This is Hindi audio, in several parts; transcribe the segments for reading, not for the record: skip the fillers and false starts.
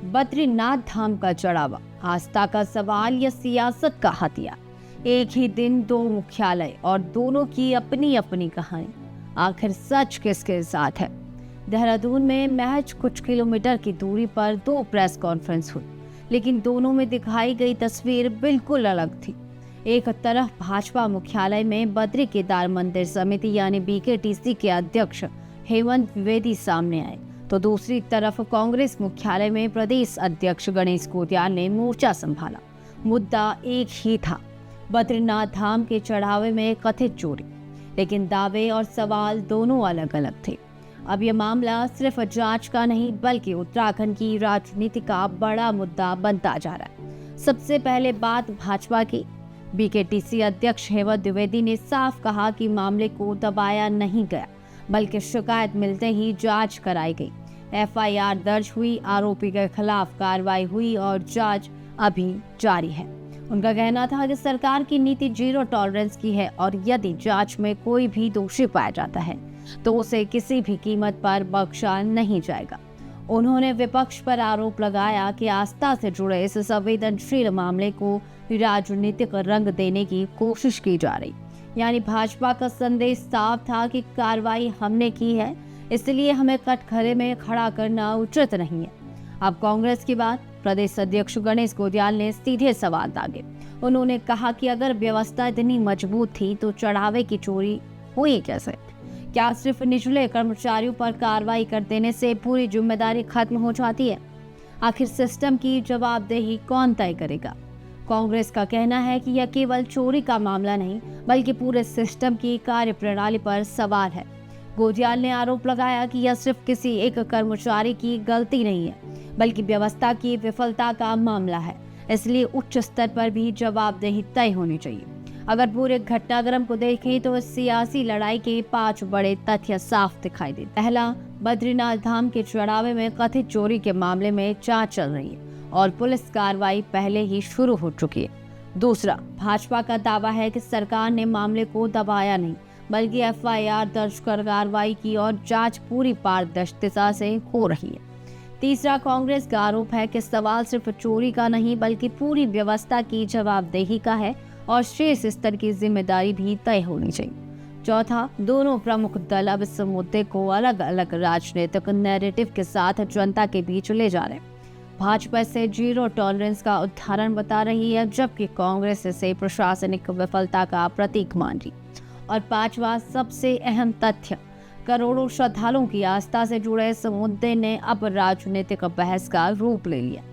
बद्रीनाथ धाम का चढ़ावा, आस्था का सवाल या सियासत का हथियार। एक ही दिन दो मुख्यालय और दोनों की अपनी अपनी कहानी। आखिर सच किसके साथ है? देहरादून में महज कुछ किलोमीटर की दूरी पर दो प्रेस कॉन्फ्रेंस हुई, लेकिन दोनों में दिखाई गई तस्वीर बिल्कुल अलग थी। एक तरफ भाजपा मुख्यालय में बद्री केदार मंदिर समिति यानी बीकेटीसी के अध्यक्ष हेमंत द्विवेदी सामने आए, तो दूसरी तरफ कांग्रेस मुख्यालय में प्रदेश अध्यक्ष गणेश गोटियाल ने मोर्चा संभाला। मुद्दा एक ही था, बद्रीनाथ धाम के चढ़ावे में कथित चोरी, लेकिन दावे और सवाल दोनों अलग अलग थे। अब यह मामला सिर्फ जांच का नहीं बल्कि उत्तराखंड की राजनीति का बड़ा मुद्दा बनता जा रहा है। सबसे पहले बात भाजपा की। बीकेटीसी अध्यक्ष हेमंत द्विवेदी ने साफ कहा कि मामले को दबाया नहीं गया, बल्कि शिकायत मिलते ही जांच कराई गई। एफआईआर दर्ज हुई, आरोपी के खिलाफ कार्रवाई हुई और जांच अभी जारी है। उनका कहना था कि सरकार की नीति जीरो टॉलरेंस की है और यदि जांच में कोई भी दोषी पाया जाता है तो उसे किसी भी कीमत पर बख्शा नहीं जाएगा। उन्होंने विपक्ष पर आरोप लगाया कि आस्था से जुड़े इस संवेदनशील मामले को राजनीतिक रंग देने की कोशिश की जा रही। यानी भाजपा का संदेश साफ था कि कार्रवाई हमने की है, इसलिए हमें कटघरे में खड़ा करना उचित नहीं है। अब कांग्रेस की बात। प्रदेश अध्यक्ष गणेश गोटियाल ने सीधे सवाल दागे। उन्होंने कहा कि अगर व्यवस्था इतनी मजबूत थी तो चढ़ावे की चोरी हुई कैसे? क्या सिर्फ निचले कर्मचारियों पर कार्रवाई कर देने से पूरी जिम्मेदारी खत्म हो जाती है? आखिर सिस्टम की जवाबदेही कौन तय करेगा? कांग्रेस का कहना है कि यह केवल चोरी का मामला नहीं बल्कि पूरे सिस्टम की कार्यप्रणाली पर सवाल है। गोटियाल ने आरोप लगाया कि यह सिर्फ किसी एक कर्मचारी की गलती नहीं है, बल्कि व्यवस्था की विफलता का मामला है। इसलिए उच्च स्तर पर भी जवाबदेही तय होनी चाहिए। अगर पूरे घटनाक्रम को देखें तो इस सियासी लड़ाई के 5 बड़े तथ्य साफ दिखाई देते। पहला, बद्रीनाथ धाम के चढ़ावे में कथित चोरी के मामले में जांच चल रही है और पुलिस कार्रवाई पहले ही शुरू हो चुकी है। दूसरा, भाजपा का दावा है कि सरकार ने मामले को दबाया नहीं बल्कि एफआईआर दर्ज कर कार्रवाई की और जांच पूरी पारदर्शिता से हो रही है। तीसरा, कांग्रेस का आरोप है कि सवाल सिर्फ चोरी का नहीं बल्कि पूरी व्यवस्था की जवाबदेही का है और शीर्ष स्तर की जिम्मेदारी भी तय होनी चाहिए। चौथा, दोनों प्रमुख दल अब इस मुद्दे को अलग अलग राजनीतिक नैरेटिव के साथ जनता के बीच ले जा रहे हैं। भाजपा से जीरो टॉलरेंस का उदाहरण बता रही है, जबकि कांग्रेस इसे प्रशासनिक विफलता का प्रतीक मान रही। और पांचवा, सबसे अहम तथ्य, करोड़ों श्रद्धालुओं की आस्था से जुड़े इस मुद्दे ने अब राजनीतिक बहस का रूप ले लिया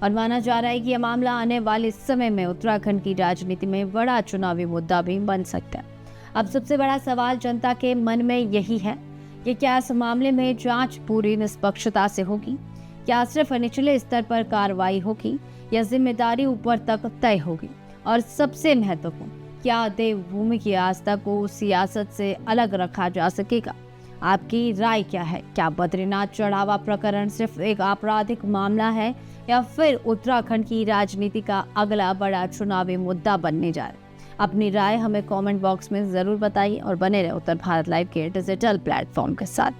और माना जा रहा है कि यह मामला आने वाले समय में उत्तराखंड की राजनीति में बड़ा चुनावी मुद्दा भी बन सकता है। अब सबसे बड़ा सवाल जनता के मन में यही है कि क्या इस मामले में जांच पूरी निष्पक्षता से होगी? क्या सिर्फ निचले स्तर पर कार्रवाई होगी या जिम्मेदारी ऊपर तक तय होगी? और सबसे महत्वपूर्ण, क्या देवभूमि की आस्था को सियासत से अलग रखा जा सकेगा? आपकी राय क्या है? क्या बद्रीनाथ चढ़ावा प्रकरण सिर्फ एक आपराधिक मामला है या फिर उत्तराखंड की राजनीति का अगला बड़ा चुनावी मुद्दा बनने जा रहा है? अपनी राय हमें कमेंट बॉक्स में जरूर बताइए और बने रहे उत्तर भारत लाइव के डिजिटल प्लेटफॉर्म के साथ।